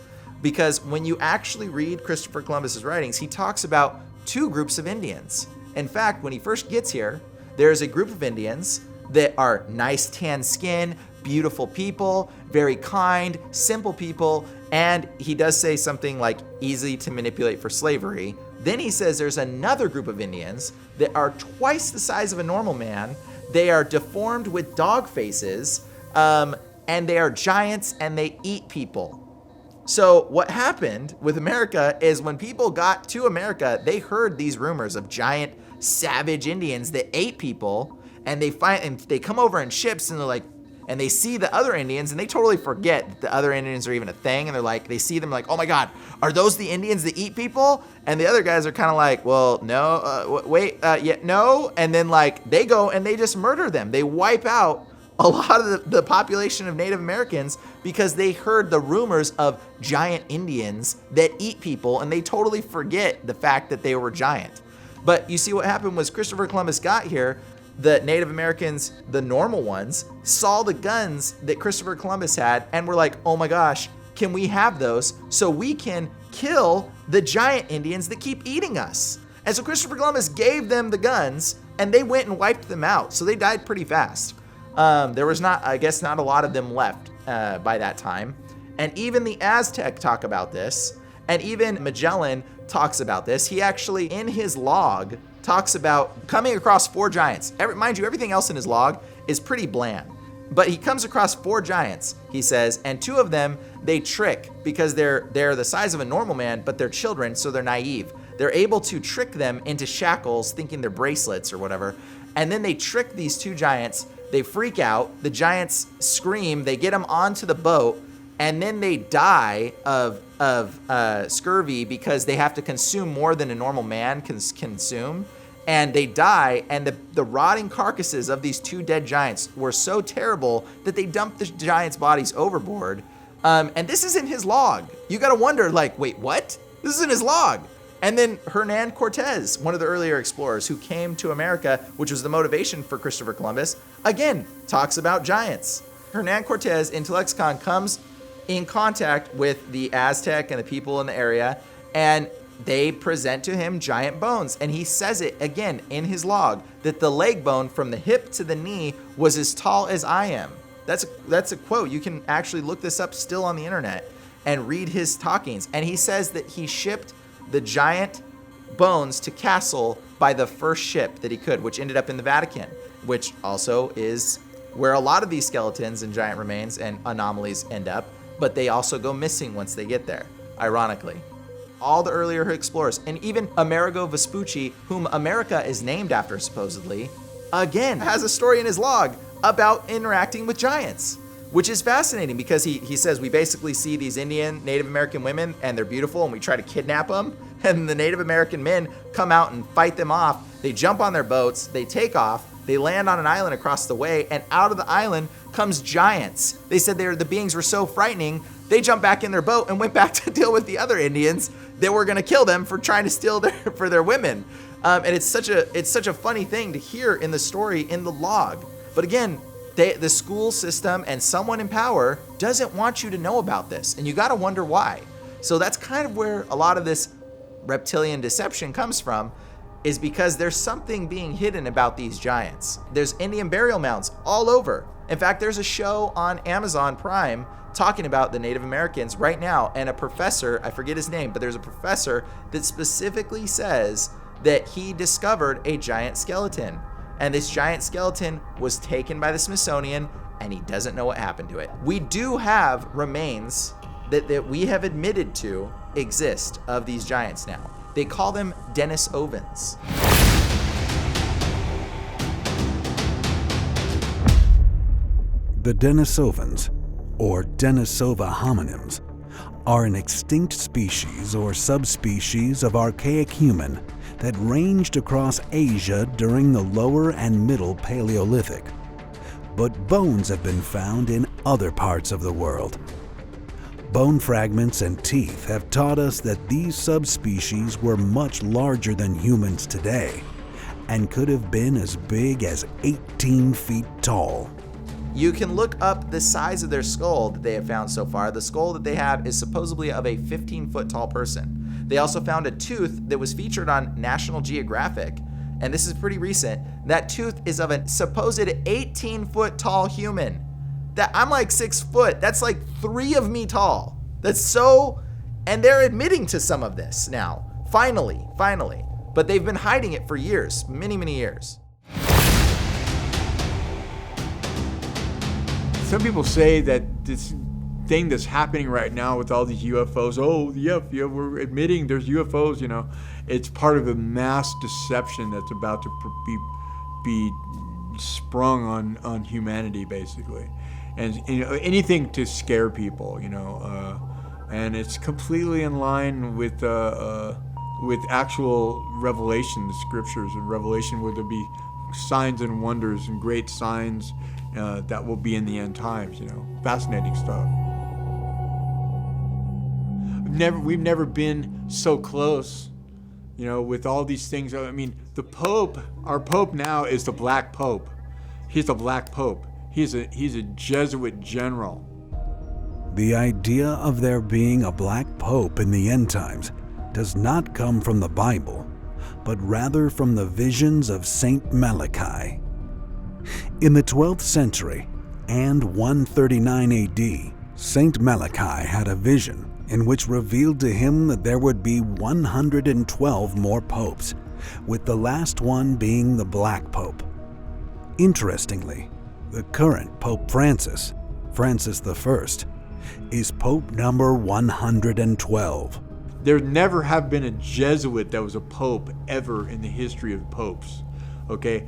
Because when you actually read Christopher Columbus's writings, he talks about two groups of Indians. In fact, when he first gets here, there's a group of Indians that are nice tan skin, beautiful people, very kind, simple people, and he does say something like easy to manipulate for slavery. Then he says there's another group of Indians that are twice the size of a normal man. They are deformed with dog faces, and they are giants and they eat people. So what happened with America is when people got to America, they heard these rumors of giant savage Indians that ate people, and they come over in ships and they're like, and they see the other Indians and they totally forget that the other Indians are even a thing. And they're like, they see them like, oh my God, are those the Indians that eat people? And the other guys are kind of like, well, no, no. And then like they go and they just murder them. They wipe out a lot of the population of Native Americans because they heard the rumors of giant Indians that eat people and they totally forget the fact that they were giant. But you see what happened was Christopher Columbus got here. The Native Americans, the normal ones, saw the guns that Christopher Columbus had and were like, oh my gosh, can we have those so we can kill the giant Indians that keep eating us? And so Christopher Columbus gave them the guns and they went and wiped them out. So they died pretty fast. There was not a lot of them left by that time. And even the Aztec talk about this. And even Magellan talks about this. He actually, in his log, talks about coming across 4 giants. Mind you, everything else in his log is pretty bland. But he comes across 4 giants, he says, and 2 of them they trick because they're the size of a normal man, but they're children, so they're naive. They're able to trick them into shackles, thinking they're bracelets or whatever. And then they trick these 2 giants. They freak out. The giants scream. They get them onto the boat, and then they die of scurvy because they have to consume more than a normal man can consume. And they die, and the rotting carcasses of these 2 dead giants were so terrible that they dumped the giants' bodies overboard. And this is in his log. You gotta wonder, like, wait, what? This is in his log. And then Hernan Cortez, one of the earlier explorers who came to America, which was the motivation for Christopher Columbus, again, talks about giants. Hernan Cortez in Lexicon comes in contact with the Aztec and the people in the area, and they present to him giant bones. And he says it again in his log that the leg bone from the hip to the knee was as tall as I am. That's a quote. You can actually look this up still on the internet and read his talkings. And he says that he shipped the giant bones to Kassel by the first ship that he could, which ended up in the Vatican, which also is where a lot of these skeletons and giant remains and anomalies end up, but they also go missing once they get there, ironically. All the earlier explorers, and even Amerigo Vespucci, whom America is named after supposedly, again, has a story in his log about interacting with giants, which is fascinating because he says we basically see these Indian Native American women and they're beautiful and we try to kidnap them. And the Native American men come out and fight them off. They jump on their boats, they take off, they land on an island across the way, and out of the island comes giants. They said the beings were so frightening, they jumped back in their boat and went back to deal with the other Indians that were gonna kill them for trying to steal their women. And it's such a funny thing to hear in the story in the log. But again, the school system and someone in power doesn't want you to know about this, and you gotta wonder why. So that's kind of where a lot of this reptilian deception comes from, is because there's something being hidden about these giants. There's Indian burial mounds all over. In fact, there's a show on Amazon Prime talking about the Native Americans right now, and a professor, I forget his name, but there's a professor that specifically says that he discovered a giant skeleton. And this giant skeleton was taken by the Smithsonian, and he doesn't know what happened to it. We do have remains that we have admitted to exist of these giants now. They call them Denisovans. The Denisovans, or Denisova hominins, are an extinct species or subspecies of archaic human that ranged across Asia during the Lower and Middle Paleolithic. But bones have been found in other parts of the world. Bone fragments and teeth have taught us that these subspecies were much larger than humans today and could have been as big as 18 feet tall. You can look up the size of their skull that they have found so far. The skull that they have is supposedly of a 15-foot tall person. They also found a tooth that was featured on National Geographic, and this is pretty recent. That tooth is of a supposed 18-foot tall human. That I'm like 6 foot. That's like 3 of me tall. That's so, and they're admitting to some of this now. Finally. But they've been hiding it for years, many years. Some people say that this thing that's happening right now with all these UFOs, we're admitting there's UFOs, it's part of a mass deception that's about to be sprung on humanity, basically. And anything to scare people, and it's completely in line with actual revelation, the scriptures and Revelation, where there'll be signs and wonders and great signs that will be in the end times. Fascinating stuff. We've never been so close, with all these things. I mean, the Pope, our Pope now is the Black Pope. He's the Black Pope. He's a Jesuit general. The idea of there being a Black Pope in the end times does not come from the Bible, but rather from the visions of Saint Malachi. In the 12th century and 139 AD, Saint Malachi had a vision in which revealed to him that there would be 112 more popes, with the last one being the Black Pope. Interestingly, the current Pope Francis I, is Pope number 112. There never have been a Jesuit that was a Pope ever in the history of popes, okay?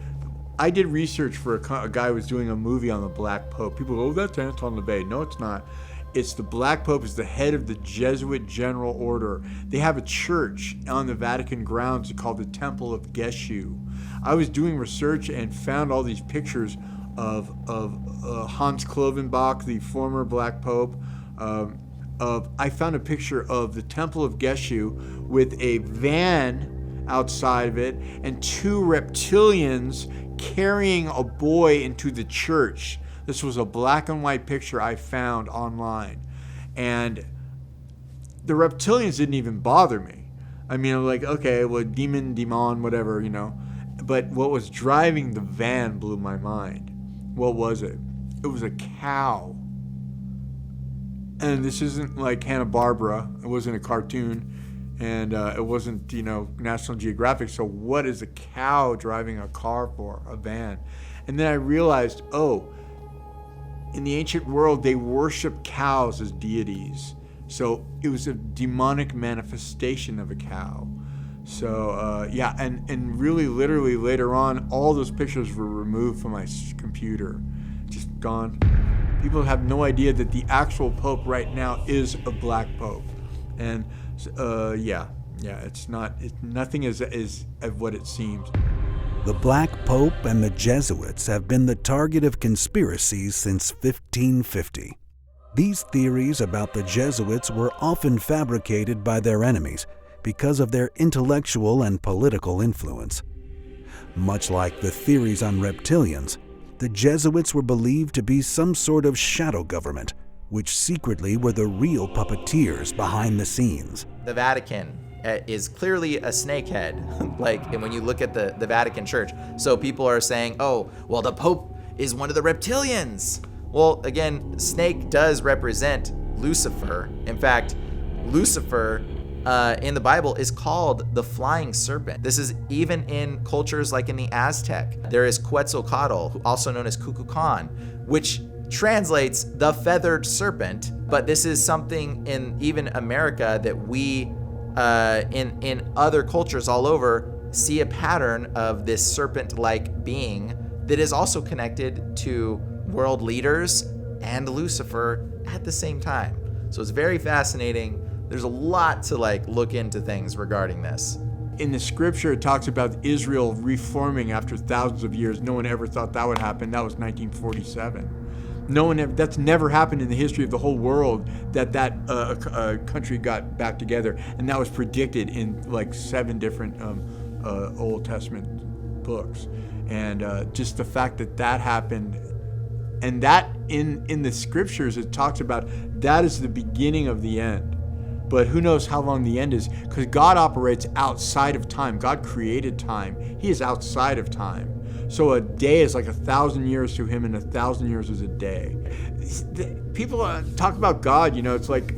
I did research for a guy who was doing a movie on the Black Pope. People go, that's Anton LaVey. No, it's not. It's the Black Pope is the head of the Jesuit General Order. They have a church on the Vatican grounds called the Temple of Geshu. I was doing research and found all these pictures of Hans Klovenbach, the former Black Pope. I found a picture of the Temple of Geshu with a van outside of it and 2 reptilians carrying a boy into the church. This was a black and white picture I found online. And the reptilians didn't even bother me. I mean, I'm like, okay, well, demon, whatever, But what was driving the van blew my mind. What was it? It was a cow. And this isn't like Hanna-Barbera. It wasn't a cartoon. And it wasn't, National Geographic. So what is a cow driving a car for, a van? And then I realized, in the ancient world, they worship cows as deities. So it was a demonic manifestation of a cow. So yeah, and really literally later on, all those pictures were removed from my computer, just gone. People have no idea that the actual Pope right now is a black Pope, and nothing is what it seems. The Black Pope and the Jesuits have been the target of conspiracies since 1550. These theories about the Jesuits were often fabricated by their enemies because of their intellectual and political influence. Much like the theories on reptilians, the Jesuits were believed to be some sort of shadow government, which secretly were the real puppeteers behind the scenes. The Vatican is clearly a snakehead, and when you look at the Vatican Church. So people are saying, oh, well, the Pope is one of the reptilians. Well, again, snake does represent Lucifer. In fact, Lucifer in the Bible is called the flying serpent. This is even in cultures like in the Aztec. There is Quetzalcoatl, also known as Kukulkan, which translates the feathered serpent. But this is something in even America that we, in other cultures all over, see a pattern of this serpent-like being that is also connected to world leaders and Lucifer at the same time. So it's very fascinating. There's a lot to look into things regarding this. In the scripture, it talks about Israel reforming after thousands of years. No one ever thought that would happen. That was 1947. That's never happened in the history of the whole world, that country got back together. And that was predicted in 7 different Old Testament books. And just the fact that happened, and that in the scriptures, it talks about that is the beginning of the end. But who knows how long the end is, because God operates outside of time. God created time. He is outside of time. So a day is like 1,000 years to him, and 1,000 years is a day. People talk about God, it's like,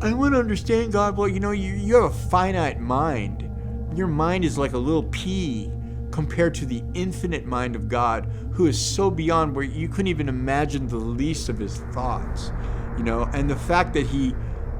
I want to understand God. Well, you have a finite mind. Your mind is like a little pea compared to the infinite mind of God, who is so beyond where you couldn't even imagine the least of his thoughts. And the fact that he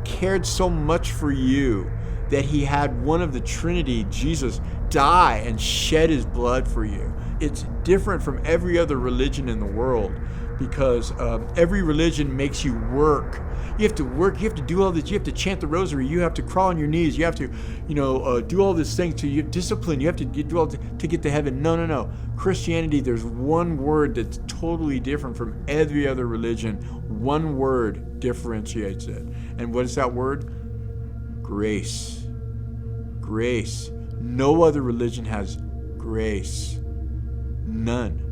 cared so much for you that he had one of the Trinity, Jesus, die and shed his blood for you. It's different from every other religion in the world, because every religion makes you work. You have to work, you have to do all this, you have to chant the rosary, you have to crawl on your knees, you have to, do all these things, you have discipline, you have to do all to get to heaven. No. Christianity, there's one word that's totally different from every other religion. One word differentiates it. And what is that word? Grace. Grace. No other religion has grace. None.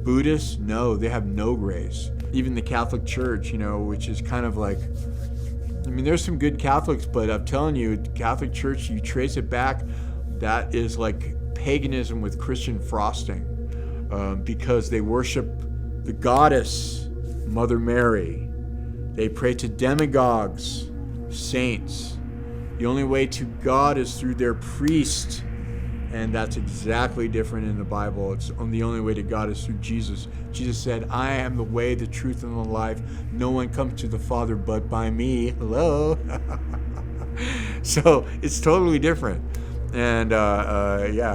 Buddhists, no, they have no grace. Even the Catholic Church, which is kind of like, there's some good Catholics, but I'm telling you, Catholic Church, you trace it back, that is like paganism with Christian frosting, because they worship the goddess, Mother Mary. They pray to demigods, saints. The only way to God is through their priest. And that's exactly different in the Bible. It's the only way to God is through Jesus. Jesus said, I am the way, the truth, and the life. No one comes to the Father but by me. Hello? So it's totally different. And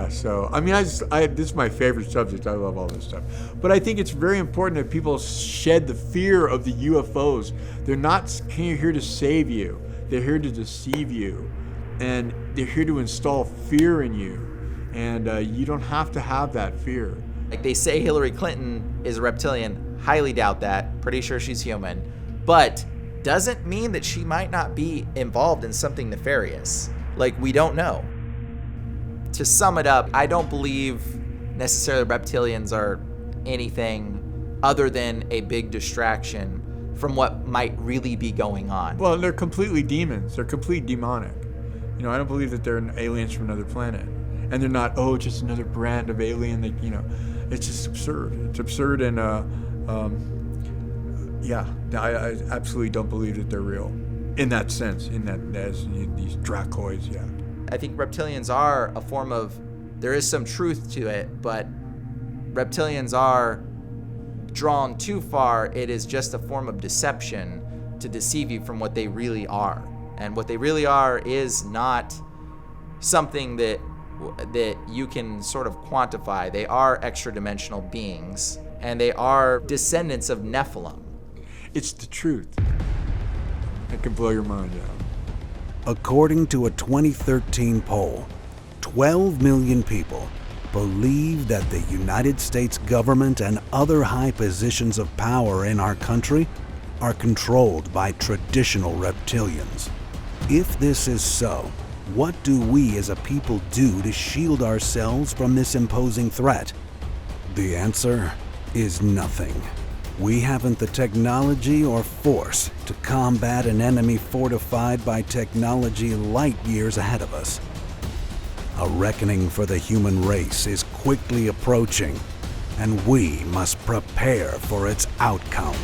this is my favorite subject. I love all this stuff. But I think it's very important that people shed the fear of the UFOs. They're not here to save you. They're here to deceive you. And they're here to install fear in you. And you don't have to have that fear. They say Hillary Clinton is a reptilian. Highly doubt that. Pretty sure she's human. But doesn't mean that she might not be involved in something nefarious. We don't know. To sum it up, I don't believe necessarily reptilians are anything other than a big distraction from what might really be going on. Well, they're completely demons. They're completely demonic. I don't believe that they're aliens from another planet. And they're not, just another brand of alien that, it's just absurd. It's absurd, and I absolutely don't believe that they're real in that sense, as these Dracoids, yeah. I think reptilians are a form of, there is some truth to it, but reptilians are drawn too far. It is just a form of deception to deceive you from what they really are. And what they really are is not something that you can sort of quantify. They are extra-dimensional beings, and they are descendants of Nephilim. It's the truth. It can blow your mind out. According to a 2013 poll, 12 million people believe that the United States government and other high positions of power in our country are controlled by traditional reptilians. If this is so, what do we as a people do to shield ourselves from this imposing threat? The answer is nothing. We haven't the technology or force to combat an enemy fortified by technology light years ahead of us. A reckoning for the human race is quickly approaching, and we must prepare for its outcome.